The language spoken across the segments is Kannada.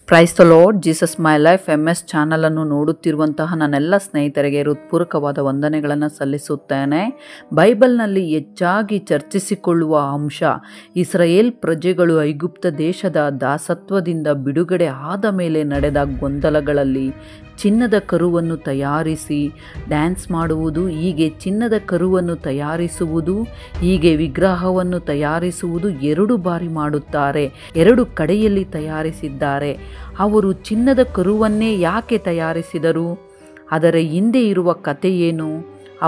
Praise the lord Jesus my life MS ಚಾನಲನ್ನು ನೋಡುತ್ತಿರುವಂತಹ ನನ್ನೆಲ್ಲ ಸ್ನೇಹಿತರಿಗೆ ಹೃತ್ಪೂರ್ವಕವಾದ ವಂದನೆಗಳನ್ನು ಸಲ್ಲಿಸುತ್ತೇನೆ. ಬೈಬಲ್ನಲ್ಲಿ ಹೆಚ್ಚಾಗಿ ಚರ್ಚಿಸಿಕೊಳ್ಳುವ ಅಂಶ ಇಸ್ರಾಯೇಲ್ ಪ್ರಜೆಗಳು ಐಗುಪ್ತ ದೇಶದ ದಾಸತ್ವದಿಂದ ಬಿಡುಗಡೆ ಆದ ಮೇಲೆ ನಡೆದ ಗೊಂದಲಗಳಲ್ಲಿ ಚಿನ್ನದ ಕರುವನ್ನು ತಯಾರಿಸಿ ಡ್ಯಾನ್ಸ್ ಮಾಡುವುದು, ಹೀಗೆ ಚಿನ್ನದ ಕರುವನ್ನು ತಯಾರಿಸುವುದು, ಹೀಗೆ ವಿಗ್ರಹವನ್ನು ತಯಾರಿಸುವುದು 2 ಬಾರಿ ಮಾಡುತ್ತಾರೆ. 2 ಕಡೆಯಲ್ಲಿ ತಯಾರಿಸಿದ್ದಾರೆ. ಅವರು ಚಿನ್ನದ ಕರುವನ್ನೇ ಯಾಕೆ ತಯಾರಿಸಿದರು? ಅದರ ಹಿಂದೆ ಇರುವ ಕಥೆ ಏನು?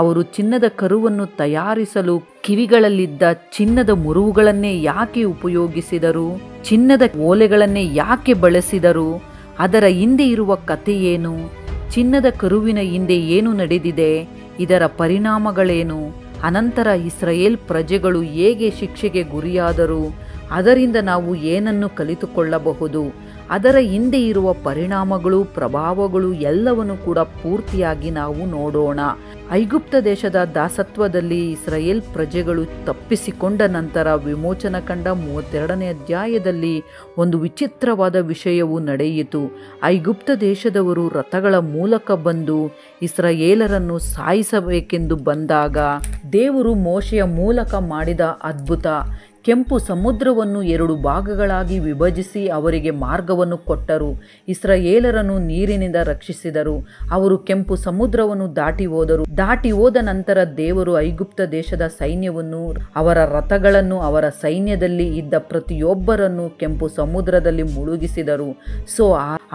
ಅವರು ಚಿನ್ನದ ಕರುವನ್ನು ತಯಾರಿಸಲು ಕಿವಿಗಳಲ್ಲಿದ್ದ ಚಿನ್ನದ ಮುರುವುಗಳನ್ನೇ ಯಾಕೆ ಉಪಯೋಗಿಸಿದರು? ಚಿನ್ನದ ಓಲೆಗಳನ್ನೇ ಯಾಕೆ ಬಳಸಿದರು? ಅದರ ಹಿಂದೆ ಇರುವ ಕಥೆ ಏನು? ಚಿನ್ನದ ಕರುವಿನ ಹಿಂದೆ ಏನು ನಡೆದಿದೆ? ಇದರ ಪರಿಣಾಮಗಳೇನು? ಅನಂತರ ಇಸ್ರಾಯೇಲ್ ಪ್ರಜೆಗಳು ಹೇಗೆ ಶಿಕ್ಷೆಗೆ ಗುರಿಯಾದರು? ಅದರಿಂದ ನಾವು ಏನನ್ನು ಕಲಿತುಕೊಳ್ಳಬಹುದು? ಅದರ ಹಿಂದೆ ಇರುವ ಪರಿಣಾಮಗಳು, ಪ್ರಭಾವಗಳು ಎಲ್ಲವನ್ನು ಕೂಡ ಪೂರ್ತಿಯಾಗಿ ನಾವು ನೋಡೋಣ. ಐಗುಪ್ತ ದೇಶದ ದಾಸತ್ವದಲ್ಲಿ ಇಸ್ರಾಯೇಲ್ ಪ್ರಜೆಗಳು ತಪ್ಪಿಸಿಕೊಂಡ ನಂತರ ವಿಮೋಚನ ಕಂಡ 32ನೇ ಅಧ್ಯಾಯದಲ್ಲಿ ಒಂದು ವಿಚಿತ್ರವಾದ ವಿಷಯವು ನಡೆಯಿತು. ಐಗುಪ್ತ ದೇಶದವರು ರಥಗಳ ಮೂಲಕ ಬಂದು ಇಸ್ರಾಯೇಲರನ್ನು ಸಾಯಿಸಬೇಕೆಂದು ಬಂದಾಗ ದೇವರು ಮೋಶೆಯ ಮೂಲಕ ಮಾಡಿದ ಅದ್ಭುತ, ಕೆಂಪು ಸಮುದ್ರವನ್ನು 2 ಭಾಗಗಳಾಗಿ ವಿಭಜಿಸಿ ಅವರಿಗೆ ಮಾರ್ಗವನ್ನು ಕೊಟ್ಟರು. ಇಸ್ರಾಯೇಲರನ್ನು ನೀರಿನಿಂದ ರಕ್ಷಿಸಿದರು. ಅವರು ಕೆಂಪು ಸಮುದ್ರವನ್ನು ದಾಟಿ ಹೋದ ನಂತರ ದೇವರು ಐಗುಪ್ತ ದೇಶದ ಸೈನ್ಯವನ್ನು, ಅವರ ರಥಗಳನ್ನು, ಅವರ ಸೈನ್ಯದಲ್ಲಿ ಇದ್ದ ಪ್ರತಿಯೊಬ್ಬರನ್ನು ಕೆಂಪು ಸಮುದ್ರದಲ್ಲಿ ಮುಳುಗಿಸಿದರು.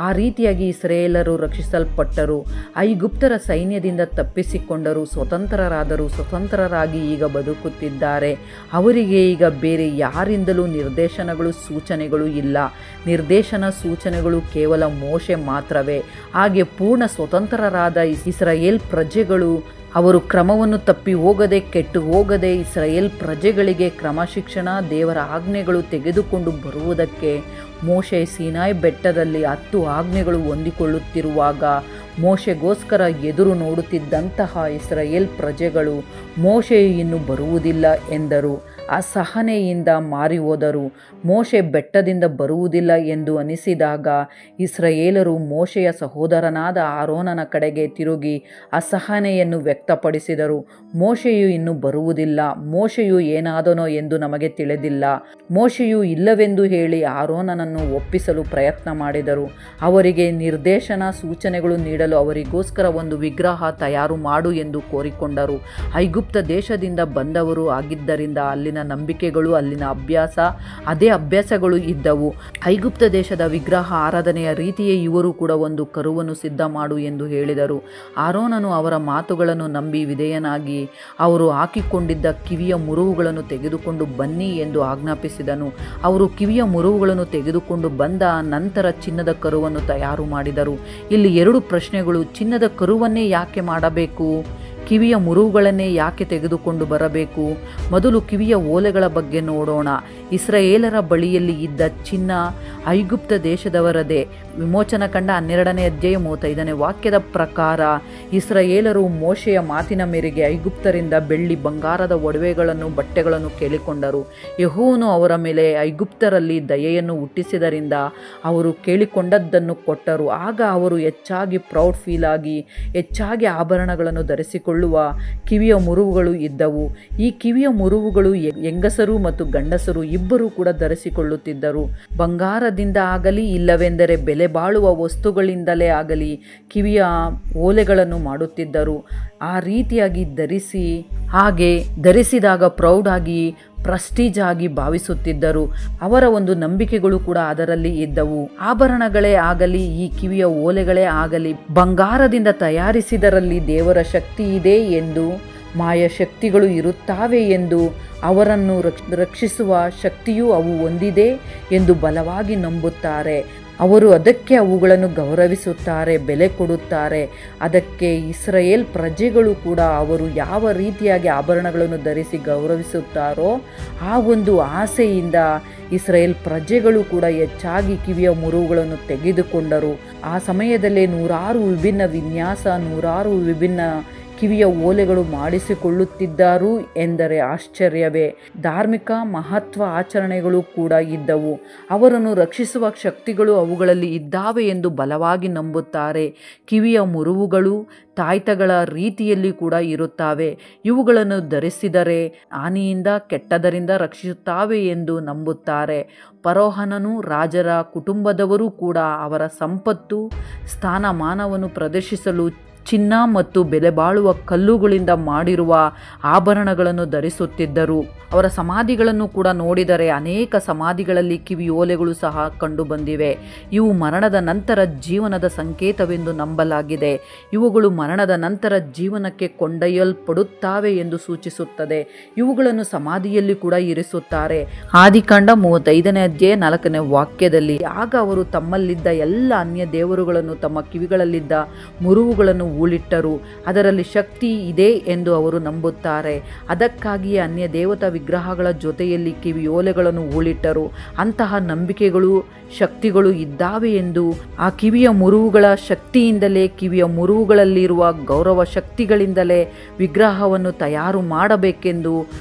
ಆ ರೀತಿಯಾಗಿ ಇಸ್ರಾಯೇಲರು ರಕ್ಷಿಸಲ್ಪಟ್ಟರು. ಐಗುಪ್ತರ ಸೈನ್ಯದಿಂದ ತಪ್ಪಿಸಿಕೊಂಡರು, ಸ್ವತಂತ್ರರಾಗಿ ಈಗ ಬದುಕುತ್ತಿದ್ದಾರೆ. ಅವರಿಗೆ ಈಗ ಬೇರೆ ಯಾರಿಂದಲೂ ನಿರ್ದೇಶನಗಳು, ಸೂಚನೆಗಳು ಇಲ್ಲ. ನಿರ್ದೇಶನ, ಸೂಚನೆಗಳು ಕೇವಲ ಮೋಶೆ ಮಾತ್ರವೇ. ಹಾಗೆ ಪೂರ್ಣ ಸ್ವತಂತ್ರರಾದ ಇಸ್ರಾಯೇಲ್ ಪ್ರಜೆಗಳು ಅವರು ಕ್ರಮವನ್ನು ತಪ್ಪಿ ಹೋಗದೆ, ಕೆಟ್ಟು ಹೋಗದೆ ಇಸ್ರಾಯೇಲ್ ಪ್ರಜೆಗಳಿಗೆ ಕ್ರಮಶಿಕ್ಷಣ, ದೇವರ ಆಜ್ಞೆಗಳು ತೆಗೆದುಕೊಂಡು ಬರುವುದಕ್ಕೆ ಮೋಶೆ ಸೀನಾಯಿ ಬೆಟ್ಟದಲ್ಲಿ 10 ಆಜ್ಞೆಗಳು ಹೊಂದಿಕೊಳ್ಳುತ್ತಿರುವಾಗ ಮೋಶೆಗೋಸ್ಕರ ಎದುರು ನೋಡುತ್ತಿದ್ದಂತಹ ಇಸ್ರಾಯೇಲ್ ಪ್ರಜೆಗಳು ಮೋಶೆಯು ಇನ್ನು ಬರುವುದಿಲ್ಲ ಎಂದರು. ಅಸಹನೆಯಿಂದ ಮಾರಿ ಹೋದರು. ಮೋಶೆ ಬೆಟ್ಟದಿಂದ ಬರುವುದಿಲ್ಲ ಎಂದು ಅನಿಸಿದಾಗ ಇಸ್ರಾಯೇಲರು ಮೋಶೆಯ ಸಹೋದರನಾದ ಆರೋನನ ಕಡೆಗೆ ತಿರುಗಿ ಅಸಹನೆಯನ್ನು ವ್ಯಕ್ತಪಡಿಸಿದರು. ಮೋಶೆಯು ಇನ್ನು ಬರುವುದಿಲ್ಲ, ಮೋಶೆಯು ಏನಾದನೋ ಎಂದು ನಮಗೆ ತಿಳಿದಿಲ್ಲ. ಮೋಶೆಯು ಇಲ್ಲವೆಂದು ಹೇಳಿ ಆರೋನನನ್ನು ಒಪ್ಪಿಸಲು ಪ್ರಯತ್ನ ಮಾಡಿದರು. ಅವರಿಗೆ ನಿರ್ದೇಶನ, ಸೂಚನೆಗಳು ನೀಡಲು ಅವರಿಗೋಸ್ಕರ ಒಂದು ವಿಗ್ರಹ ತಯಾರು ಮಾಡು ಎಂದು ಕೋರಿಕೊಂಡರು. ಐಗುಪ್ತ ದೇಶದಿಂದ ಬಂದವರು ಆಗಿದ್ದರಿಂದ ಅಲ್ಲಿನ ನಂಬಿಕೆಗಳು, ಅಲ್ಲಿನ ಅದೇ ಅಭ್ಯಾಸಗಳು ಇದ್ದವು. ಐಗುಪ್ತ ದೇಶದ ವಿಗ್ರಹ ಆರಾಧನೆಯ ರೀತಿಯೇ ಇವರು ಕೂಡ ಒಂದು ಕರುವನ್ನು ಸಿದ್ಧ ಮಾಡು ಎಂದು ಹೇಳಿದರು. ಆರೋನನು ಅವರ ಮಾತುಗಳನ್ನು ನಂಬಿ ವಿಧೇಯನಾಗಿ ಅವರು ಹಾಕಿಕೊಂಡಿದ್ದ ಕಿವಿಯ ಮುರುವುಗಳನ್ನು ತೆಗೆದುಕೊಂಡು ಬನ್ನಿ ಎಂದು ಆಜ್ಞಾಪಿಸಿದನು. ಅವರು ಕಿವಿಯ ಮುರುವುಗಳನ್ನು ತೆಗೆದುಕೊಂಡು ಬಂದ ನಂತರ ಚಿನ್ನದ ಕರುವನ್ನು ತಯಾರು ಮಾಡಿದರು. ಇಲ್ಲಿ 2 ಪ್ರಶ್ನೆಗಳು. ಚಿನ್ನದ ಕರುವನ್ನೇ ಯಾಕೆ ಮಾಡಬೇಕು? ಕಿವಿಯ ಮುರುವುಗಳನ್ನೇ ಯಾಕೆ ತೆಗೆದುಕೊಂಡು ಬರಬೇಕು? ಮೊದಲು ಕಿವಿಯ ಓಲೆಗಳ ಬಗ್ಗೆ ನೋಡೋಣ. ಇಸ್ರಾಯೇಲರ ಬಳಿಯಲ್ಲಿ ಇದ್ದ ಚಿನ್ನ ಐಗುಪ್ತ ದೇಶದವರದೇ. ವಿಮೋಚನ ಕಂಡ 12ನೇ ಅಧ್ಯಾಯ 35ನೇ ವಾಕ್ಯದ ಪ್ರಕಾರ ಇಸ್ರಾಯೇಲರು ಮೋಶೆಯ ಮಾತಿನ ಮೇರೆಗೆ ಐಗುಪ್ತರಿಂದ ಬೆಳ್ಳಿ, ಬಂಗಾರದ ಒಡವೆಗಳನ್ನು, ಬಟ್ಟೆಗಳನ್ನು ಕೇಳಿಕೊಂಡರು. ಯೆಹೋವನು ಅವರ ಮೇಲೆ ಐಗುಪ್ತರಲ್ಲಿ ದಯೆಯನ್ನು ಹುಟ್ಟಿಸಿದರಿಂದ ಅವರು ಕೇಳಿಕೊಂಡದ್ದನ್ನು ಕೊಟ್ಟರು. ಆಗ ಅವರು ಹೆಚ್ಚಾಗಿ ಪ್ರೌಡ್ ಫೀಲ್ ಆಗಿ ಹೆಚ್ಚಾಗಿ ಆಭರಣಗಳನ್ನು ಧರಿಸಿಕೊಳ್ಳುವ ಕಿವಿಯ ಮುರುವುಗಳು ಇದ್ದವು. ಈ ಕಿವಿಯ ಮುರುವುಗಳು ಹೆಂಗಸರು ಮತ್ತು ಗಂಡಸರು ಇಬ್ಬರೂ ಕೂಡ ಧರಿಸಿಕೊಳ್ಳುತ್ತಿದ್ದರು. ಬಂಗಾರದಿಂದ ಆಗಲಿ ಇಲ್ಲವೆಂದರೆ ಬೆಲೆ ಬಾಳುವ ವಸ್ತುಗಳಿಂದಲೇ ಆಗಲಿ ಕಿವಿಯ ಓಲೆಗಳನ್ನು ಮಾಡುತ್ತಿದ್ದರು. ಆ ರೀತಿಯಾಗಿ ಧರಿಸಿದಾಗ ಪ್ರೌಡ್ ಆಗಿ, ಪ್ರೆಸ್ಟೀಜ್ ಆಗಿ ಭಾವಿಸುತ್ತಿದ್ದರು. ಅವರ ಒಂದು ನಂಬಿಕೆಗಳು ಕೂಡ ಅದರಲ್ಲಿ ಇದ್ದವು. ಆಭರಣಗಳೇ ಆಗಲಿ, ಈ ಕಿವಿಯ ಓಲೆಗಳೇ ಆಗಲಿ ಬಂಗಾರದಿಂದ ತಯಾರಿಸಿದರಲ್ಲಿ ದೇವರ ಶಕ್ತಿ ಇದೆ ಎಂದು, ಮಾಯ ಶಕ್ತಿಗಳು ಇರುತ್ತವೆ ಎಂದು, ಅವರನ್ನು ರಕ್ಷಿಸುವ ಶಕ್ತಿಯೂ ಅವು ಹೊಂದಿದೆ ಎಂದು ಬಲವಾಗಿ ನಂಬುತ್ತಾರೆ. ಅವರು ಅದಕ್ಕೆ ಅವುಗಳನ್ನು ಗೌರವಿಸುತ್ತಾರೆ, ಬೆಲೆ ಕೊಡುತ್ತಾರೆ. ಅದಕ್ಕೆ ಇಸ್ರಾಯೇಲ್ ಪ್ರಜೆಗಳು ಕೂಡ ಅವರು ಯಾವ ರೀತಿಯಾಗಿ ಆಭರಣಗಳನ್ನು ಧರಿಸಿ ಗೌರವಿಸುತ್ತಾರೋ ಆ ಒಂದು ಆಸೆಯಿಂದ ಇಸ್ರಾಯೇಲ್ ಪ್ರಜೆಗಳು ಕೂಡ ಹೆಚ್ಚಾಗಿ ಕಿವಿಯ ಮುರುವುಗಳನ್ನು ತೆಗೆದುಕೊಂಡರು. ಆ ಸಮಯದಲ್ಲೇ 100 ವಿಭಿನ್ನ ವಿನ್ಯಾಸ, 100 ವಿಭಿನ್ನ ಕಿವಿಯ ಓಲೆಗಳು ಮಾಡಿಸಿಕೊಳ್ಳುತ್ತಿದ್ದಾರು ಎಂದರೆ ಆಶ್ಚರ್ಯವೇ. ಧಾರ್ಮಿಕ ಮಹತ್ವ ಆಚರಣೆಗಳು ಕೂಡ ಇದ್ದವು. ಅವರನ್ನು ರಕ್ಷಿಸುವ ಶಕ್ತಿಗಳು ಅವುಗಳಲ್ಲಿ ಇದ್ದಾವೆ ಎಂದು ಬಲವಾಗಿ ನಂಬುತ್ತಾರೆ. ಕಿವಿಯ ಮುರುವುಗಳು ತಾಯ್ತಗಳ ರೀತಿಯಲ್ಲಿ ಕೂಡ ಇರುತ್ತವೆ. ಇವುಗಳನ್ನು ಧರಿಸಿದರೆ ಹಾನಿಯಿಂದ ಕೆಟ್ಟದರಿಂದ ರಕ್ಷಿಸುತ್ತವೆ ಎಂದು ನಂಬುತ್ತಾರೆ. ಫರೋಹನನು ರಾಜರ ಕುಟುಂಬದವರು ಕೂಡ ಅವರ ಸಂಪತ್ತು ಸ್ಥಾನಮಾನವನ್ನು ಪ್ರದರ್ಶಿಸಲು ಚಿನ್ನ ಮತ್ತು ಬೆಲೆಬಾಳುವ ಕಲ್ಲುಗಳಿಂದ ಮಾಡಿರುವ ಆಭರಣಗಳನ್ನು ಧರಿಸುತ್ತಿದ್ದರು. ಅವರ ಸಮಾಧಿಗಳನ್ನು ಕೂಡ ನೋಡಿದರೆ ಅನೇಕ ಸಮಾಧಿಗಳಲ್ಲಿ ಕಿವಿಯೋಲೆಗಳು ಸಹ ಕಂಡುಬಂದಿವೆ. ಇವು ಮರಣದ ನಂತರ ಜೀವನದ ಸಂಕೇತವೆಂದು ನಂಬಲಾಗಿದೆ. ಇವುಗಳು ಮರಣದ ನಂತರ ಜೀವನಕ್ಕೆ ಕೊಂಡೊಯ್ಯಲ್ಪಡುತ್ತವೆ ಎಂದು ಸೂಚಿಸುತ್ತದೆ. ಇವುಗಳನ್ನು ಸಮಾಧಿಯಲ್ಲಿ ಕೂಡ ಇರಿಸುತ್ತಾರೆ. ಆದಿಕಾಂಡ 35ನೇ ಅಧ್ಯಾಯ 4ನೇ ವಾಕ್ಯದಲ್ಲಿ, ಆಗ ಅವರು ತಮ್ಮಲ್ಲಿದ್ದ ಎಲ್ಲ ಅನ್ಯ ದೇವರುಗಳನ್ನು ತಮ್ಮ ಕಿವಿಗಳಲ್ಲಿದ್ದ ಮುರುವುಗಳನ್ನು ಹೂಳಿಟ್ಟರು. ಅದರಲ್ಲಿ ಶಕ್ತಿ ಇದೆ ಎಂದು ಅವರು ನಂಬುತ್ತಾರೆ. ಅದಕ್ಕಾಗಿಯೇ ಅನ್ಯ ದೇವತಾ ವಿಗ್ರಹಗಳ ಜೊತೆಯಲ್ಲಿ ಕಿವಿಯೋಲೆಗಳನ್ನು ಹೂಳಿಟ್ಟರು. ಅಂತಹ ನಂಬಿಕೆಗಳು ಶಕ್ತಿಗಳು ಇದ್ದಾವೆ ಎಂದು, ಆ ಕಿವಿಯ ಮುರುವುಗಳ ಶಕ್ತಿಯಿಂದಲೇ, ಕಿವಿಯ ಮುರುವುಗಳಲ್ಲಿರುವ ಗೌರವ ಶಕ್ತಿಗಳಿಂದಲೇ ವಿಗ್ರಹವನ್ನು ತಯಾರು ಮಾಡಬೇಕೆಂದು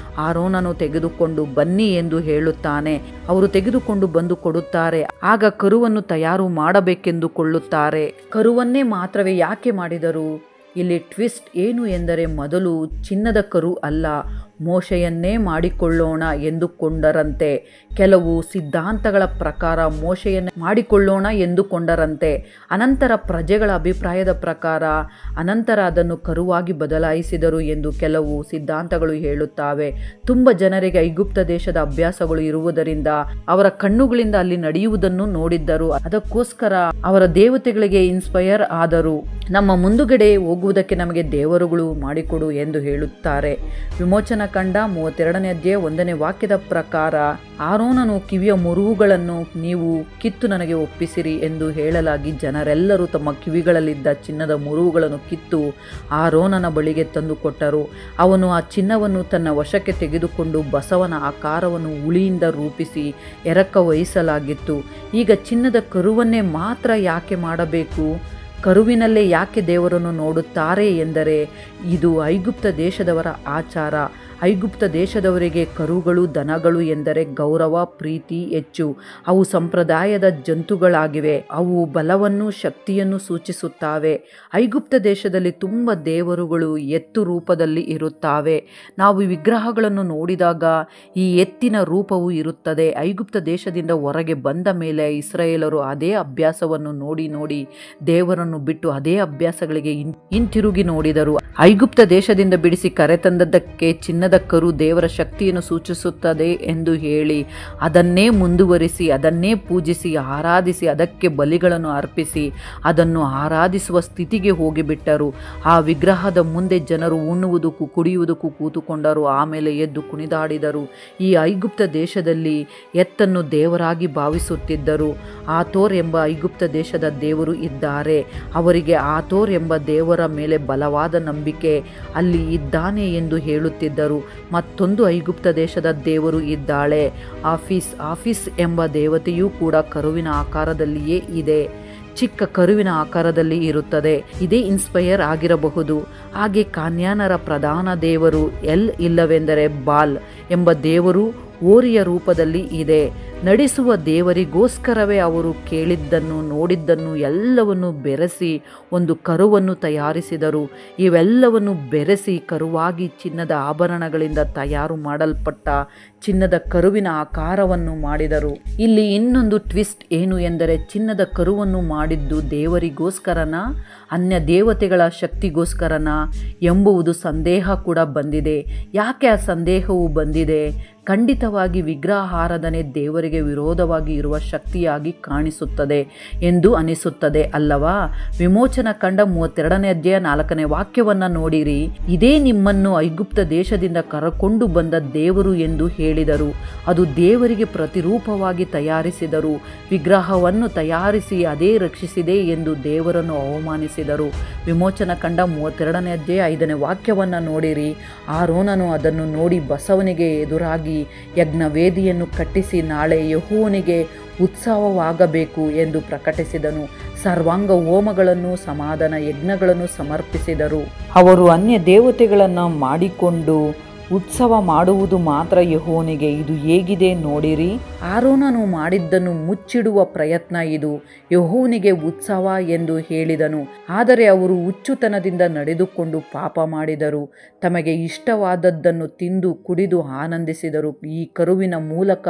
ಆರೋನನು ತೆಗೆದುಕೊಂಡು ಬನ್ನಿ ಎಂದು ಹೇಳುತ್ತಾನೆ. ಅವರು ತೆಗೆದುಕೊಂಡು ಬಂದು ಕೊಡುತ್ತಾರೆ. ಆಗ ಕರುವನ್ನು ತಯಾರು ಮಾಡಬೇಕೆಂದು ಕೊಳ್ಳುತ್ತಾರೆ. ಕರುವನ್ನೇ ಮಾತ್ರವೇ ಯಾಕೆ ಮಾಡಿದರು? ಇಲ್ಲಿ ಟ್ವಿಸ್ಟ್ ಏನು ಎಂದರೆ, ಮೊದಲು ಚಿನ್ನದ ಕರು ಅಲ್ಲ, ಮೋಶೆಯನ್ನೇ ಮಾಡಿಕೊಳ್ಳೋಣ ಎಂದುಕೊಂಡರಂತೆ. ಕೆಲವು ಸಿದ್ಧಾಂತಗಳ ಪ್ರಕಾರ ಮೋಶೆಯನ್ನೇ ಮಾಡಿಕೊಳ್ಳೋಣ ಎಂದುಕೊಂಡರಂತೆ. ಅನಂತರ ಪ್ರಜೆಗಳ ಅಭಿಪ್ರಾಯದ ಪ್ರಕಾರ ಅನಂತರ ಅದನ್ನು ಕರುವಾಗಿ ಬದಲಾಯಿಸಿದರು ಎಂದು ಕೆಲವು ಸಿದ್ಧಾಂತಗಳು ಹೇಳುತ್ತವೆ. ತುಂಬ ಜನರಿಗೆ ಐಗುಪ್ತ ದೇಶದ ಅಭ್ಯಾಸಗಳು ಇರುವುದರಿಂದ ಅವರ ಕಣ್ಣುಗಳಿಂದ ಅಲ್ಲಿ ನಡೆಯುವುದನ್ನು ನೋಡಿದ್ದರು. ಅದಕ್ಕೋಸ್ಕರ ಅವರ ದೇವತೆಗಳಿಗೆ ಇನ್ಸ್ಪೈರ್ ಆದರು. ನಮ್ಮ ಮುಂದುಗಡೆ ಹೋಗುವುದಕ್ಕೆ ನಮಗೆ ದೇವರುಗಳು ಮಾಡಿಕೊಡು ಎಂದು ಹೇಳುತ್ತಾರೆ. ವಿಮೋಚನಾ ಕಂಡ 32ನೇ ಅಧ್ಯಾಯ 1ನೇ ವಾಕ್ಯದ ಪ್ರಕಾರ, ಆರೋನನು ಕಿವಿಯ ಮುರುವುಗಳನ್ನು ನೀವು ಕಿತ್ತು ನನಗೆ ಒಪ್ಪಿಸಿರಿ ಎಂದು ಹೇಳಲಾಗಿ ಜನರೆಲ್ಲರೂ ತಮ್ಮ ಕಿವಿಗಳಲ್ಲಿದ್ದ ಚಿನ್ನದ ಮುರುವುಗಳನ್ನು ಕಿತ್ತು ಆರೋನನ ಬಳಿಗೆ ತಂದು ಕೊಟ್ಟರು. ಅವನು ಆ ಚಿನ್ನವನ್ನು ತನ್ನ ವಶಕ್ಕೆ ತೆಗೆದುಕೊಂಡು ಬಸವನ ಆಕಾರವನ್ನು ಉಳಿಯಿಂದ ರೂಪಿಸಿ ಎರಕ ವಹಿಸಲಾಗಿತ್ತು. ಈಗ ಚಿನ್ನದ ಕರುವನ್ನೇ ಮಾತ್ರ ಯಾಕೆ ಮಾಡಬೇಕು? ಕರುವಿನಲ್ಲೇ ಯಾಕೆ ದೇವರನ್ನು ನೋಡುತ್ತಾರೆ ಎಂದರೆ, ಇದು ಐಗುಪ್ತ ದೇಶದವರ ಆಚಾರ. ಐಗುಪ್ತ ದೇಶದವರಿಗೆ ಕರುಗಳು ದನಗಳು ಎಂದರೆ ಗೌರವ ಪ್ರೀತಿ ಹೆಚ್ಚು. ಅವು ಸಂಪ್ರದಾಯದ ಜಂತುಗಳಾಗಿವೆ. ಅವು ಬಲವನ್ನು ಶಕ್ತಿಯನ್ನು ಸೂಚಿಸುತ್ತವೆ. ಐಗುಪ್ತ ದೇಶದಲ್ಲಿ ತುಂಬ ದೇವರುಗಳು ಎತ್ತು ರೂಪದಲ್ಲಿ ಇರುತ್ತವೆ. ನಾವು ಈ ವಿಗ್ರಹಗಳನ್ನು ನೋಡಿದಾಗ ಈ ಎತ್ತಿನ ರೂಪವು ಇರುತ್ತದೆ. ಐಗುಪ್ತ ದೇಶದಿಂದ ಹೊರಗೆ ಬಂದ ಮೇಲೆ ಇಸ್ರಾಯೇಲರು ಅದೇ ಅಭ್ಯಾಸವನ್ನು ನೋಡಿ ನೋಡಿ ದೇವರನ್ನು ಬಿಟ್ಟು ಅದೇ ಅಭ್ಯಾಸಗಳಿಗೆ ಹಿಂತಿರುಗಿ ನೋಡಿದರು. ಐಗುಪ್ತ ದೇಶದಿಂದ ಬಿಡಿಸಿ ಕರೆತಂದದ್ದಕ್ಕೆ ಚಿನ್ನದ ಕರು ದೇವರ ಶಕ್ತಿಯನ್ನು ಸೂಚಿಸುತ್ತದೆ ಎಂದು ಹೇಳಿ ಅದನ್ನೇ ಮುಂದುವರಿಸಿ ಅದನ್ನೇ ಪೂಜಿಸಿ ಆರಾಧಿಸಿ ಅದಕ್ಕೆ ಬಲಿಗಳನ್ನು ಅರ್ಪಿಸಿ ಅದನ್ನು ಆರಾಧಿಸುವ ಸ್ಥಿತಿಗೆ ಹೋಗಿಬಿಟ್ಟರು. ಆ ವಿಗ್ರಹದ ಮುಂದೆ ಜನರು ಉಣ್ಣುವುದಕ್ಕೂ ಕುಡಿಯುವುದಕ್ಕೂ ಕೂತುಕೊಂಡರು. ಆಮೇಲೆ ಎದ್ದು ಕುಣಿದಾಡಿದರು. ಈ ಐಗುಪ್ತ ದೇಶದಲ್ಲಿ ಎತ್ತನ್ನು ದೇವರಾಗಿ ಭಾವಿಸುತ್ತಿದ್ದರು. ಆತೋರ್ ಎಂಬ ಐಗುಪ್ತ ದೇಶದ ದೇವರು ಇದ್ದಾರೆ. ಅವರಿಗೆ ಆತೋರ್ ಎಂಬ ದೇವರ ಮೇಲೆ ಬಲವಾದ ನಂಬಿಕೆ ಅಲ್ಲಿ ಇದ್ದಾನೆ ಎಂದು ಹೇಳುತ್ತಿದ್ದರು. ಮತ್ತೊಂದು ಐಗುಪ್ತ ದೇಶದ ದೇವರು ಇದ್ದಾಳೆ, ಆಫೀಸ್ ಎಂಬ ದೇವತೆಯೂ ಕೂಡ ಕರುವಿನ ಆಕಾರದಲ್ಲಿಯೇ ಇದೆ. ಚಿಕ್ಕ ಕರುವಿನ ಆಕಾರದಲ್ಲಿ ಇರುತ್ತದೆ. ಇದೇ ಇನ್ಸ್ಪೈರ್ ಆಗಿರಬಹುದು. ಹಾಗೆ ಕಾನ್ಯಾನರ ಪ್ರಧಾನ ದೇವರು ಎಲ್ ಇಲ್ಲವೆಂದರೆ ಬಾಲ್ ಎಂಬ ದೇವರು ಓರಿಯ ರೂಪದಲ್ಲಿ ಇದೆ. ನಡೆಸುವ ದೇವರಿಗೋಸ್ಕರವೇ ಅವರು ಕೇಳಿದ್ದನ್ನು ನೋಡಿದ್ದನ್ನು ಎಲ್ಲವನ್ನು ಬೆರೆಸಿ ಒಂದು ಕರುವನ್ನು ತಯಾರಿಸಿದರು. ಇವೆಲ್ಲವನ್ನು ಬೆರೆಸಿ ಕರುವಾಗಿ ಚಿನ್ನದ ಆಭರಣಗಳಿಂದ ತಯಾರು ಮಾಡಲ್ಪಟ್ಟ ಚಿನ್ನದ ಕರುವಿನ ಆಕಾರವನ್ನು ಮಾಡಿದರು. ಇಲ್ಲಿ ಇನ್ನೊಂದು ಟ್ವಿಸ್ಟ್ ಏನು ಎಂದರೆ, ಚಿನ್ನದ ಕರುವನ್ನು ಮಾಡಿದ್ದು ದೇವರಿಗೋಸ್ಕರನ ಅನ್ಯ ದೇವತೆಗಳ ಶಕ್ತಿಗೋಸ್ಕರನ ಎಂಬುವುದು ಸಂದೇಹ ಕೂಡ ಬಂದಿದೆ. ಯಾಕೆ ಆ ಸಂದೇಹವು ಬಂದಿದೆ? ಖಂಡಿತವಾಗಿ ವಿಗ್ರಹಾರಾಧನೆ ದೇವರಿಗೆ ವಿರೋಧವಾಗಿ ಇರುವ ಶಕ್ತಿಯಾಗಿ ಕಾಣಿಸುತ್ತದೆ ಎಂದು ಅನಿಸುತ್ತದೆ ಅಲ್ಲವಾ? ವಿಮೋಚನಾ ಕಂಡ 32ನೇ ಅಧ್ಯಾಯ 4ನೇ ವಾಕ್ಯವನ್ನು ನೋಡಿರಿ. ಇದೇ ನಿಮ್ಮನ್ನು ಐಗುಪ್ತ ದೇಶದಿಂದ ಕರಕೊಂಡು ಬಂದ ದೇವರು ಎಂದು ಹೇಳಿದರು. ಅದು ದೇವರಿಗೆ ಪ್ರತಿರೂಪವಾಗಿ ತಯಾರಿಸಿದರು. ವಿಗ್ರಹವನ್ನು ತಯಾರಿಸಿ ಅದೇ ರಕ್ಷಿಸಿದೆ ಎಂದು ದೇವರನ್ನು ಅವಮಾನಿಸಿದರು. ವಿಮೋಚನಾ ಕಂಡ 32ನೇ ಅಧ್ಯಾಯ 5ನೇ ವಾಕ್ಯವನ್ನು ನೋಡಿರಿ. ಆರೋನನು ಅದನ್ನು ನೋಡಿ ಬಸವನಿಗೆ ಎದುರಾಗಿ ಯಜ್ಞವೇದಿಯನ್ನು ಕಟ್ಟಿಸಿ, ನಾಳೆ ಯೆಹೋವನಿಗೆ ಉತ್ಸವವಾಗಬೇಕು ಎಂದು ಪ್ರಕಟಿಸಿದನು. ಸರ್ವಾಂಗ ಹೋಮಗಳನ್ನು ಸಮಾಧಾನ ಯಜ್ಞಗಳನ್ನು ಸಮರ್ಪಿಸಿದರು. ಅವರು ಅನ್ಯ ದೇವತೆಗಳನ್ನು ಮಾಡಿಕೊಂಡು ಉತ್ಸವ ಮಾಡುವುದು ಮಾತ್ರ ಯೆಹೋವನಿಗೆ ಇದು ಹೇಗಿದೆ ನೋಡಿರಿ. ಆರೋನನು ಮಾಡಿದ್ದನ್ನು ಮುಚ್ಚಿಡುವ ಪ್ರಯತ್ನ ಇದು. ಯೆಹೋವನಿಗೆ ಉತ್ಸವ ಎಂದು ಹೇಳಿದನು. ಆದರೆ ಅವರು ಹುಚ್ಚುತನದಿಂದ ನಡೆದುಕೊಂಡು ಪಾಪ ಮಾಡಿದರು. ತಮಗೆ ಇಷ್ಟವಾದದ್ದನ್ನು ತಿಂದು ಕುಡಿದು ಆನಂದಿಸಿದರು. ಈ ಕರುವಿನ ಮೂಲಕ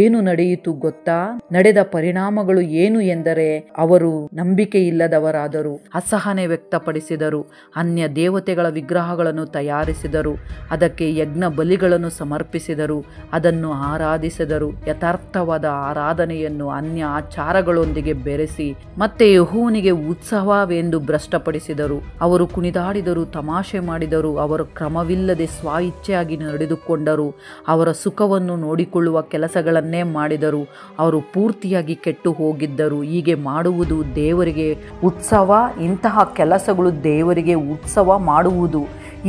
ಏನು ನಡೆಯಿತು ಗೊತ್ತಾ? ನಡೆದ ಪರಿಣಾಮಗಳು ಏನು ಎಂದರೆ ಅವರು ನಂಬಿಕೆಯಿಲ್ಲದವರಾದರು, ಅಸಹನೆ ವ್ಯಕ್ತಪಡಿಸಿದರು, ಅನ್ಯ ದೇವತೆಗಳ ವಿಗ್ರಹಗಳನ್ನು ತಯಾರಿಸಿದರು, ಅದಕ್ಕೆ ಯಜ್ಞ ಬಲಿಗಳನ್ನು ಸಮರ್ಪಿಸಿದರು, ಅದನ್ನು ಆರಾಧಿಸಿದರು. ಯಥಾರ್ಥವಾದ ಆರಾಧನೆಯನ್ನು ಅನ್ಯ ಆಚಾರಗಳೊಂದಿಗೆ ಬೆರೆಸಿ ಮತ್ತೆ ಯೆಹೋವನಿಗೆ ಉತ್ಸವವೆಂದು ಭ್ರಷ್ಟಪಡಿಸಿದರು. ಅವರು ಕುಣಿದಾಡಿದರು, ತಮಾಷೆ ಮಾಡಿದರು, ಅವರು ಕ್ರಮವಿಲ್ಲದೆ ಸ್ವ ಇಚ್ಛೆಯಾಗಿ ನಡೆದುಕೊಂಡರು, ಅವರ ಸುಖವನ್ನು ನೋಡಿಕೊಳ್ಳುವ ಕೆಲಸಗಳನ್ನೇ ಮಾಡಿದರು. ಅವರು ಪೂರ್ತಿಯಾಗಿ ಕೆಟ್ಟು ಹೋಗಿದ್ದರು. ಹೀಗೆ ಮಾಡುವುದು ದೇವರಿಗೆ ಉತ್ಸವ. ಇಂತಹ ಕೆಲಸಗಳು ದೇವರಿಗೆ ಉತ್ಸವ ಮಾಡುವುದು.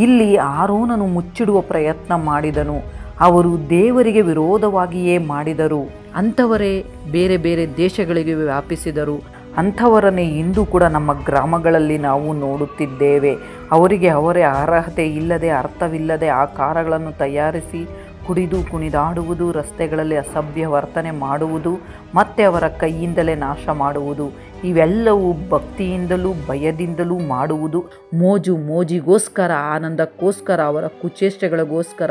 ಇಲ್ಲಿ ಆರೋನನು ಮುಚ್ಚಿಡುವ ಪ್ರಯತ್ನ ಮಾಡಿದನು. ಅವರು ದೇವರಿಗೆ ವಿರೋಧವಾಗಿಯೇ ಮಾಡಿದರು. ಅಂಥವರೇ ಬೇರೆ ಬೇರೆ ದೇಶಗಳಿಗೆ ವ್ಯಾಪಿಸಿದರು. ಅಂಥವರನ್ನೇ ಇಂದು ಕೂಡ ನಮ್ಮ ಗ್ರಾಮಗಳಲ್ಲಿ ನಾವು ನೋಡುತ್ತಿದ್ದೇವೆ. ಅವರಿಗೆ ಅವರೇ ಅರ್ಹತೆ ಇಲ್ಲದೆ ಅರ್ಥವಿಲ್ಲದೆ ಆಕಾರಗಳನ್ನು ತಯಾರಿಸಿ ಕುಡಿದು ಕುಣಿದಾಡುವುದು, ರಸ್ತೆಗಳಲ್ಲಿ ಅಸಭ್ಯ ವರ್ತನೆ ಮಾಡುವುದು, ಮತ್ತೆ ಅವರ ಕೈಯಿಂದಲೇ ನಾಶ ಮಾಡುವುದು. ಇವೆಲ್ಲವೂ ಭಕ್ತಿಯಿಂದಲೂ ಭಯದಿಂದಲೂ ಮಾಡುವುದು. ಮೋಜಿಗೋಸ್ಕರ, ಆನಂದಕ್ಕೋಸ್ಕರ, ಅವರ ಕುಚೇಷ್ಟೆಗಳಿಗೋಸ್ಕರ,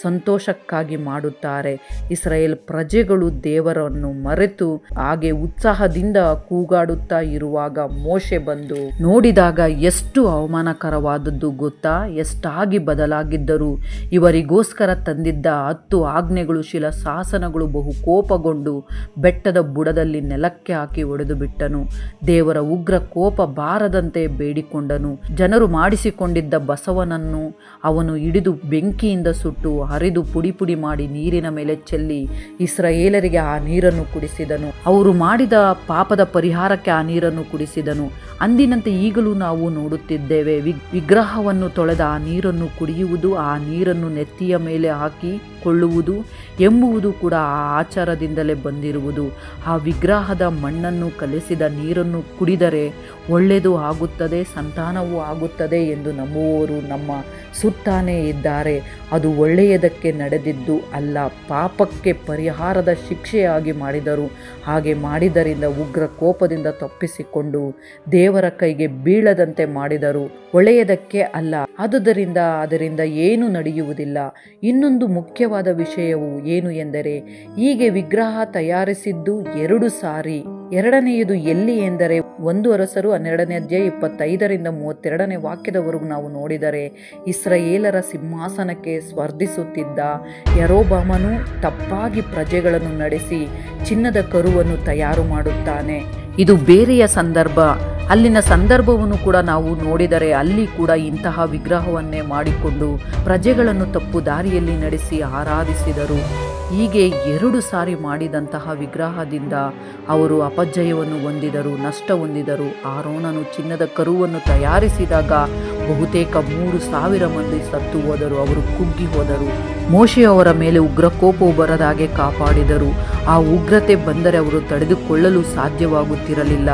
ಸಂತೋಷಕ್ಕಾಗಿ ಮಾಡುತ್ತಾರೆ. ಇಸ್ರಾಯೇಲ್ ಪ್ರಜೆಗಳು ದೇವರನ್ನು ಮರೆತು ಹಾಗೆ ಉತ್ಸಾಹದಿಂದ ಕೂಗಾಡುತ್ತಾ ಇರುವಾಗ ಮೋಶೆ ಬಂದು ನೋಡಿದಾಗ ಎಷ್ಟು ಅವಮಾನಕರವಾದದ್ದು ಗೊತ್ತಾ? ಎಷ್ಟಾಗಿ ಬದಲಾಗಿದ್ದರು. ಇವರಿಗೋಸ್ಕರ ತಂದಿದ್ದ 10 ಆಜ್ಞೆಗಳು ಶಿಲಾಶಾಸನಗಳು ಬಹು ಕೋಪಗೊಂಡು ಬೆಟ್ಟದ ಬುಡದಲ್ಲಿ ನೆಲಕ್ಕೆ ಹಾಕಿ ಒಡೆದು ಬಿಟ್ಟನು. ದೇವರ ಉಗ್ರ ಕೋಪ ಬಾರದಂತೆ ಬೇಡಿಕೊಂಡನು. ಜನರು ಮಾಡಿಸಿಕೊಂಡಿದ್ದ ಬಸವನನ್ನು ಅವನು ಹಿಡಿದು ಬೆಂಕಿಯಿಂದ ಸುಟ್ಟು ಹರಿದು ಪುಡಿ ಪುಡಿ ಮಾಡಿ ನೀರಿನ ಮೇಲೆ ಚೆಲ್ಲಿ ಇಸ್ರಾಯೇಲರಿಗೆ ಆ ನೀರನ್ನು ಕುಡಿಸಿದನು. ಅವರು ಮಾಡಿದ ಪಾಪದ ಪರಿಹಾರಕ್ಕೆ ಆ ನೀರನ್ನು ಕುಡಿಸಿದನು. ಅಂದಿನಂತೆ ಈಗಲೂ ನಾವು ನೋಡುತ್ತಿದ್ದೇವೆ. ವಿಗ್ರಹವನ್ನು ತೊಳೆದ ಆ ನೀರನ್ನು ಕುಡಿಯುವುದು, ಆ ನೀರನ್ನು ನೆತ್ತಿಯ ಮೇಲೆ ಹಾಕಿ ಕೊಳ್ಳುವುದು ಎಂಬುದು ಕೂಡ ಆ ಆಚಾರದಿಂದಲೇ ಬಂದಿರುವುದು. ಆ ವಿಗ್ರಹದ ಮಣ್ಣನ್ನು ಕಲಸಿದ ನೀರನ್ನು ಕುಡಿದರೆ ಒಳ್ಳೆಯದು ಆಗುತ್ತದೆ, ಸಂತಾನವೂ ಆಗುತ್ತದೆ ಎಂದು ನಂಬುವವರು ನಮ್ಮ ಸುತ್ತಾನೇ ಇದ್ದಾರೆ. ಅದು ಒಳ್ಳೆಯದಕ್ಕೆ ನಡೆದಿದ್ದು ಅಲ್ಲ, ಪಾಪಕ್ಕೆ ಪರಿಹಾರದ ಶಿಕ್ಷೆಯಾಗಿ ಮಾಡಿದರು. ಹಾಗೆ ಮಾಡಿದರಿಂದ ಉಗ್ರ ಕೋಪದಿಂದ ತಪ್ಪಿಸಿಕೊಂಡು ದೇವರ ಕೈಗೆ ಬೀಳದಂತೆ ಮಾಡಿದರು, ಒಳ್ಳೆಯದಕ್ಕೆ ಅಲ್ಲ. ಅದರಿಂದ ಏನು ನಡೆಯುವುದಿಲ್ಲ. ಇನ್ನೊಂದು ಮುಖ್ಯವಾದ ವಿಷಯವು ಏನು ಎಂದರೆ, ಹೀಗೆ ವಿಗ್ರಹ ತಯಾರಿಸಿದ್ದು 2 ಸಾರಿ. ಎರಡನೆಯದು ಎಲ್ಲಿ ಎಂದರೆ 1 ಅರಸರು 12ನೇ ಅಧ್ಯಾಯ 25ರಿಂದ 32ನೇ ವಾಕ್ಯದವರೆಗೂ ನಾವು ನೋಡಿದರೆ, ಇಸ್ರಾಯೇಲರ ಸಿಂಹಾಸನಕ್ಕೆ ಸ್ಪರ್ಧಿಸುತ್ತಿದ್ದ ಯಾರೊಬ್ಬಾಮನು ತಪ್ಪಾಗಿ ಪ್ರಜೆಗಳನ್ನು ನಡೆಸಿ ಚಿನ್ನದ ಕರುವನ್ನು ತಯಾರು ಮಾಡುತ್ತಾನೆ. ಇದು ಬೇರೆಯ ಸಂದರ್ಭ. ಅಲ್ಲಿನ ಸಂದರ್ಭವನ್ನು ಕೂಡ ನಾವು ನೋಡಿದರೆ ಅಲ್ಲಿ ಕೂಡ ಇಂತಹ ವಿಗ್ರಹವನ್ನೇ ಮಾಡಿಕೊಂಡು ಪ್ರಜೆಗಳನ್ನು ತಪ್ಪು ದಾರಿಯಲ್ಲಿ ನಡೆಸಿ ಆರಾಧಿಸಿದರು. ಹೀಗೆ 2 ಸಾರಿ ಮಾಡಿದಂತಹ ವಿಗ್ರಹದಿಂದ ಅವರು ಅಪಜಯವನ್ನು ಹೊಂದಿದರು, ನಷ್ಟ ಹೊಂದಿದರು. ಆರೋನನು ಚಿನ್ನದ ಕರುವನ್ನು ತಯಾರಿಸಿದಾಗ ಬಹುತೇಕ 3,000 ಮಂದಿ ಸತ್ತು ಹೋದರು. ಅವರು ಕುಗ್ಗಿ ಹೋದರು. ಮೋಶೆ ಅವರ ಮೇಲೆ ಉಗ್ರಕೋಪವು ಬರದಾಗೆ ಕಾಪಾಡಿದರು. ಆ ಉಗ್ರತೆ ಬಂದರೆ ಅವರು ತಡೆದುಕೊಳ್ಳಲು ಸಾಧ್ಯವಾಗುತ್ತಿರಲಿಲ್ಲ.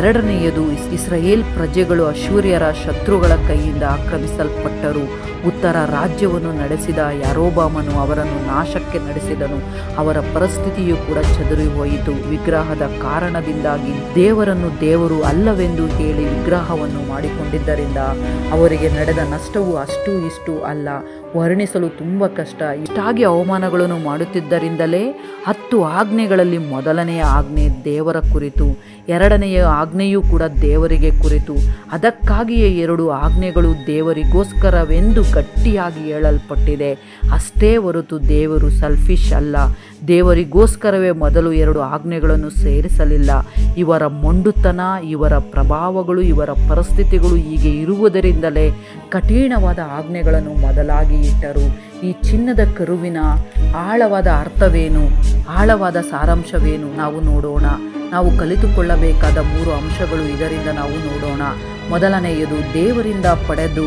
ಎರಡನೆಯದು, ಇಸ್ರಾಯೇಲ್ ಪ್ರಜೆಗಳು ಅಶ್ಶೂರ್ಯರ ಶತ್ರುಗಳ ಕೈಯಿಂದ ಆಕ್ರಮಿಸಲ್ಪಟ್ಟರು. ಉತ್ತರ ರಾಜ್ಯವನ್ನು ನಡೆಸಿದ ಯಾರೊಬ್ಬಾಮನು ಅವರನ್ನು ನಾಶಕ್ಕೆ ನಡೆಸಿದನು. ಅವರ ಪರಿಸ್ಥಿತಿಯು ಕೂಡ ಚದುರಿ ಹೋಯಿತು. ವಿಗ್ರಹದ ಕಾರಣದಿಂದಾಗಿ ದೇವರನ್ನು ದೇವರು ಅಲ್ಲವೆಂದು ಹೇಳಿ ವಿಗ್ರಹವನ್ನು ಮಾಡಿಕೊಂಡಿದ್ದರಿಂದ ಅವರಿಗೆ ನಡೆದ ನಷ್ಟವು ಅಷ್ಟು ಇಷ್ಟು ಅಲ್ಲ, ವರ್ಣಿಸಲು ತುಂಬ ಕಷ್ಟ. ಇಷ್ಟಾಗಿ ಅವಮಾನಗಳನ್ನು ಮಾಡುತ್ತಿದ್ದರಿಂದಲೇ 10 ಆಜ್ಞೆಗಳಲ್ಲಿ ಮೊದಲನೆಯ ಆಜ್ಞೆ ದೇವರ ಕುರಿತು, ಎರಡನೆಯ ಆಜ್ಞೆಯೂ ಕೂಡ ದೇವರಿಗೆ ಕುರಿತು. ಅದಕ್ಕಾಗಿಯೇ 2 ಆಜ್ಞೆಗಳು ದೇವರಿಗೋಸ್ಕರವೆಂದು ಗಟ್ಟಿಯಾಗಿ ಹೇಳಲ್ಪಟ್ಟಿದೆ. ಅಷ್ಟೇ ಹೊರತು ದೇವರು ಸೆಲ್ಫಿಶ್ ಅಲ್ಲ. ದೇವರಿಗೋಸ್ಕರವೇ ಮೊದಲು 2 ಆಜ್ಞೆಗಳನ್ನು ಸೇರಿಸಲಿಲ್ಲ. ಇವರ ಮೊಂಡುತನ, ಇವರ ಪ್ರಭಾವಗಳು, ಇವರ ಪರಿಸ್ಥಿತಿಗಳು ಹೀಗೆ ಇರುವುದರಿಂದಲೇ ಕಠಿಣವಾದ ಆಜ್ಞೆಗಳನ್ನು ಮೊದಲಾಗಿ ಇಟ್ಟರು. ಈ ಚಿನ್ನದ ಕರುವಿನ ಆಳವಾದ ಅರ್ಥವೇನು, ಆಳವಾದ ಸಾರಾಂಶವೇನು ನಾವು ನೋಡೋಣ. ನಾವು ಕಲಿತುಕೊಳ್ಳಬೇಕಾದ 3 ಅಂಶಗಳು ಇದರಿಂದ ನಾವು ನೋಡೋಣ. ಮೊದಲನೆಯದು, ದೇವರಿಂದ ಪಡೆದು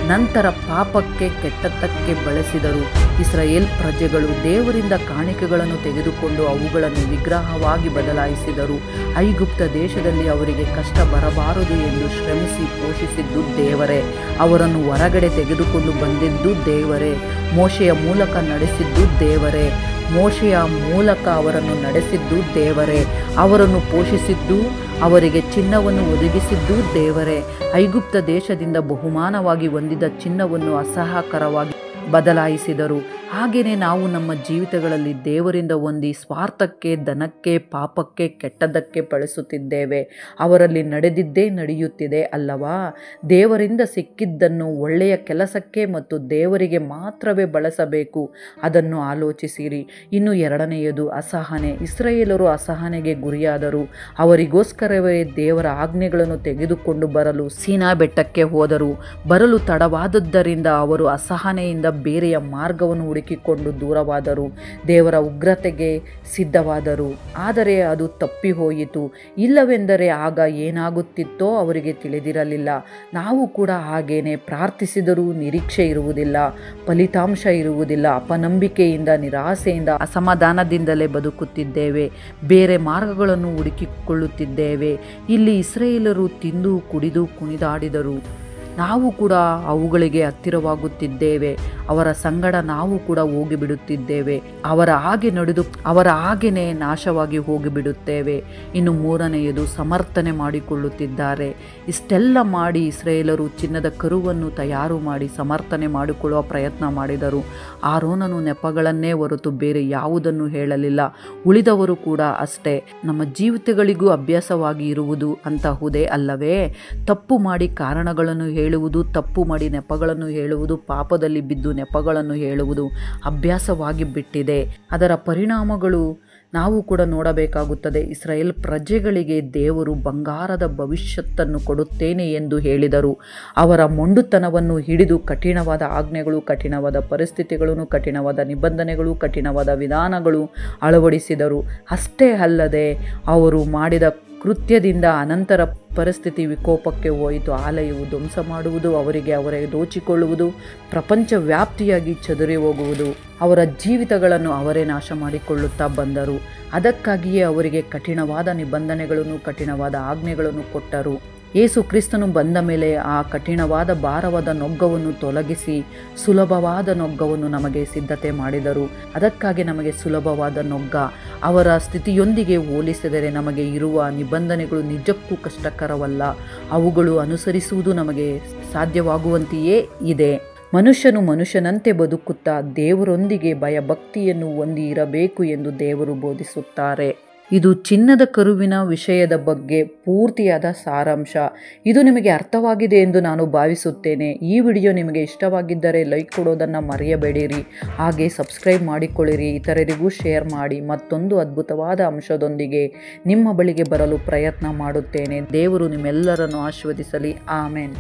ನಂತರ ಪಾಪಕ್ಕೆ ಕೆಟ್ಟದ್ದಕ್ಕೆ ಬಳಸಿದರು. ಇಸ್ರಾಯೇಲ್ ಪ್ರಜೆಗಳು ದೇವರಿಂದ ಕಾಣಿಕೆಗಳನ್ನು ತೆಗೆದುಕೊಂಡು ಅವುಗಳನ್ನು ವಿಗ್ರಹವಾಗಿ ಬದಲಾಯಿಸಿದರು. ಐಗುಪ್ತ ದೇಶದಲ್ಲಿ ಅವರಿಗೆ ಕಷ್ಟ ಬರಬಾರದು ಎಂದು ಶ್ರಮಿಸಿ ಪೋಷಿಸಿದ್ದು ದೇವರೇ. ಅವರನ್ನು ಹೊರಗಡೆ ತೆಗೆದುಕೊಂಡು ಬಂದಿದ್ದು ದೇವರೇ. ಮೋಶೆಯ ಮೂಲಕ ನಡೆಸಿದ್ದು ದೇವರೇ. ಮೋಶೆಯ ಮೂಲಕ ಅವರನ್ನು ನಡೆಸಿದ್ದು ದೇವರೇ. ಅವರನ್ನು ಪೋಷಿಸಿದ್ದು, ಅವರಿಗೆ ಚಿನ್ನವನ್ನು ಒದಗಿಸಿದ್ದು ದೇವರೇ. ಐಗುಪ್ತ ದೇಶದಿಂದ ಬಹುಮಾನವಾಗಿ ಹೊಂದಿದ ಚಿನ್ನವನ್ನು ಅಸಹ್ಯಕರವಾಗಿ ಬದಲಾಯಿಸಿದರು. ಹಾಗೆಯೇ ನಾವು ನಮ್ಮ ಜೀವಿತಗಳಲ್ಲಿ ದೇವರಿಂದ ಹೊಂದಿ ಸ್ವಾರ್ಥಕ್ಕೆ, ಧನಕ್ಕೆ, ಪಾಪಕ್ಕೆ, ಕೆಟ್ಟದ್ದಕ್ಕೆ ಬಳಸುತ್ತಿದ್ದೇವೆ. ಅವರಲ್ಲಿ ನಡೆದಿದ್ದೇ ನಡೆಯುತ್ತಿದೆ ಅಲ್ಲವಾ? ದೇವರಿಂದ ಸಿಕ್ಕಿದ್ದನ್ನು ಒಳ್ಳೆಯ ಕೆಲಸಕ್ಕೆ ಮತ್ತು ದೇವರಿಗೆ ಮಾತ್ರವೇ ಬಳಸಬೇಕು. ಅದನ್ನು ಆಲೋಚಿಸಿರಿ. ಇನ್ನು ಎರಡನೆಯದು ಅಸಹನೆ. ಇಸ್ರಾಯೇಲರು ಅಸಹನೆಗೆ ಗುರಿಯಾದರು. ಅವರಿಗೋಸ್ಕರವೇ ದೇವರ ಆಜ್ಞೆಗಳನ್ನು ತೆಗೆದುಕೊಂಡು ಬರಲು ಸೀನಾ ಬೆಟ್ಟಕ್ಕೆ ಹೋದರು. ಬರಲು ತಡವಾದದ್ದರಿಂದ ಅವರು ಅಸಹನೆಯಿಂದ ಬೇರೆಯ ಮಾರ್ಗವನ್ನು ಹುಡುಕಿಕೊಂಡು ದೂರವಾದರು. ದೇವರ ಉಗ್ರತೆಗೆ ಸಿದ್ಧವಾದರು. ಆದರೆ ಅದು ತಪ್ಪಿ ಹೋಯಿತು. ಇಲ್ಲವೆಂದರೆ ಆಗ ಏನಾಗುತ್ತಿತ್ತೋ ಅವರಿಗೆ ತಿಳಿದಿರಲಿಲ್ಲ. ನಾವು ಕೂಡ ಹಾಗೇನೆ ಪ್ರಾರ್ಥಿಸಿದರೂ ನಿರೀಕ್ಷೆ ಇರುವುದಿಲ್ಲ, ಫಲಿತಾಂಶ ಇರುವುದಿಲ್ಲ. ಅಪನಂಬಿಕೆಯಿಂದ, ನಿರಾಸೆಯಿಂದ, ಅಸಮಾಧಾನದಿಂದಲೇ ಬದುಕುತ್ತಿದ್ದೇವೆ. ಬೇರೆ ಮಾರ್ಗಗಳನ್ನು ಹುಡುಕಿಕೊಳ್ಳುತ್ತಿದ್ದೇವೆ. ಇಲ್ಲಿ ಇಸ್ರಾಯೇಲರು ತಿಂದು ಕುಡಿದು ಕುಣಿದಾಡಿದರು. ನಾವು ಕೂಡ ಅವುಗಳಿಗೆ ಹತ್ತಿರವಾಗುತ್ತಿದ್ದೇವೆ. ಅವರ ಸಂಗಡ ನಾವು ಕೂಡ ಹೋಗಿಬಿಡುತ್ತಿದ್ದೇವೆ. ಅವರ ಹಾಗೆ ನಡೆದು ಅವರ ಹಾಗೆಯೇ ನಾಶವಾಗಿ ಹೋಗಿಬಿಡುತ್ತೇವೆ. ಇನ್ನು ಮೂರನೆಯದು ಸಮರ್ಥನೆ ಮಾಡಿಕೊಳ್ಳುತ್ತಿದ್ದಾರೆ. ಇಷ್ಟೆಲ್ಲ ಮಾಡಿ ಇಸ್ರಾಯೇಲರು ಚಿನ್ನದ ಕರುವನ್ನು ತಯಾರು ಮಾಡಿ ಸಮರ್ಥನೆ ಮಾಡಿಕೊಳ್ಳುವ ಪ್ರಯತ್ನ ಮಾಡಿದರು. ಆರೋನನು ನೆಪಗಳನ್ನೇ ಹೊರತು ಬೇರೆ ಯಾವುದನ್ನು ಹೇಳಲಿಲ್ಲ. ಉಳಿದವರು ಕೂಡ ಅಷ್ಟೇ. ನಮ್ಮ ಜೀವಿತಗಳಿಗೂ ಅಭ್ಯಾಸವಾಗಿ ಇರುವುದು ಅಂತಹುದೇ ಅಲ್ಲವೇ? ತಪ್ಪು ಮಾಡಿ ಕಾರಣಗಳನ್ನು ಹೇಳುವುದು, ತಪ್ಪು ಮಾಡಿ ನೆಪಗಳನ್ನು ಹೇಳುವುದು, ಪಾಪದಲ್ಲಿ ಬಿದ್ದು ನೆಪಗಳನ್ನು ಹೇಳುವುದು ಅಭ್ಯಾಸವಾಗಿ ಬಿಟ್ಟಿದೆ. ಅದರ ಪರಿಣಾಮಗಳು ನಾವು ಕೂಡ ನೋಡಬೇಕಾಗುತ್ತದೆ. ಇಸ್ರಾಯೇಲ್ ಪ್ರಜೆಗಳಿಗೆ ದೇವರು ಬಂಗಾರದ ಭವಿಷ್ಯತ್ತನ್ನು ಕೊಡುತ್ತೇನೆ ಎಂದು ಹೇಳಿದರು. ಅವರ ಮೊಂಡುತನವನ್ನು ಹಿಡಿದು ಕಠಿಣವಾದ ಆಜ್ಞೆಗಳು, ಕಠಿಣವಾದ ಪರಿಸ್ಥಿತಿಗಳನ್ನು, ಕಠಿಣವಾದ ನಿಬಂಧನೆಗಳು, ಕಠಿಣವಾದ ವಿಧಾನಗಳು ಅಳವಡಿಸಿದರು. ಅಷ್ಟೇ ಅಲ್ಲದೆ ಅವರು ಮಾಡಿದ ಕೃತ್ಯದಿಂದ ಅನಂತರ ಪರಿಸ್ಥಿತಿ ವಿಕೋಪಕ್ಕೆ ಹೋಯಿತು. ಆಲಯವು ಧ್ವಂಸ ಮಾಡುವುದು, ಅವರೇ ದೋಚಿಕೊಳ್ಳುವುದು, ಪ್ರಪಂಚ ವ್ಯಾಪ್ತಿಯಾಗಿ ಚದುರಿ ಹೋಗುವುದು. ಅವರ ಜೀವಿತಗಳನ್ನು ಅವರೇ ನಾಶ ಮಾಡಿಕೊಳ್ಳುತ್ತಾ ಬಂದರು. ಅದಕ್ಕಾಗಿಯೇ ಅವರಿಗೆ ಕಠಿಣವಾದ ನಿಬಂಧನೆಗಳನ್ನು, ಕಠಿಣವಾದ ಆಜ್ಞೆಗಳನ್ನು ಕೊಟ್ಟರು. ಯೇಸು ಕ್ರಿಸ್ತನು ಬಂದ ಮೇಲೆ ಆ ಕಠಿಣವಾದ ಭಾರವಾದ ನೊಗವನ್ನು ತೊಲಗಿಸಿ ಸುಲಭವಾದ ನೊಗವನ್ನು ನಮಗೆ ಸಿದ್ಧತೆ ಮಾಡಿದರು. ಅದಕ್ಕಾಗಿ ನಮಗೆ ಸುಲಭವಾದ ನೊಗ. ಅವರ ಸ್ಥಿತಿಯೊಂದಿಗೆ ಹೋಲಿಸಿದರೆ ನಮಗೆ ಇರುವ ನಿಬಂಧನೆಗಳು ನಿಜಕ್ಕೂ ಕಷ್ಟಕರವಲ್ಲ. ಅವುಗಳು ಅನುಸರಿಸುವುದು ನಮಗೆ ಸಾಧ್ಯವಾಗುವಂತೆಯೇ ಇದೆ. ಮನುಷ್ಯನು ಮನುಷ್ಯನಂತೆ ಬದುಕುತ್ತಾ ದೇವರೊಂದಿಗೆ ಭಯಭಕ್ತಿಯನ್ನು ಹೊಂದಿ ಇರಬೇಕು ಎಂದು ದೇವರು ಬೋಧಿಸುತ್ತಾರೆ. ಇದು ಚಿನ್ನದ ಕರುವಿನ ವಿಷಯದ ಬಗ್ಗೆ ಪೂರ್ತಿಯಾದ ಸಾರಾಂಶ. ಇದು ನಿಮಗೆ ಅರ್ಥವಾಗಿದೆ ಎಂದು ನಾನು ಭಾವಿಸುತ್ತೇನೆ. ಈ ವಿಡಿಯೋ ನಿಮಗೆ ಇಷ್ಟವಾಗಿದ್ದರೆ ಲೈಕ್ ಕೊಡೋದನ್ನು ಮರೆಯಬೇಡಿರಿ. ಹಾಗೆ ಸಬ್ಸ್ಕ್ರೈಬ್ ಮಾಡಿಕೊಳ್ಳಿರಿ. ಇತರರಿಗೂ ಶೇರ್ ಮಾಡಿ. ಮತ್ತೊಂದು ಅದ್ಭುತವಾದ ಅಂಶದೊಂದಿಗೆ ನಿಮ್ಮ ಬಳಿಗೆ ಬರಲು ಪ್ರಯತ್ನ ಮಾಡುತ್ತೇನೆ. ದೇವರು ನಿಮ್ಮೆಲ್ಲರನ್ನು ಆಶೀರ್ವದಿಸಲಿ. ಆಮೆನ್.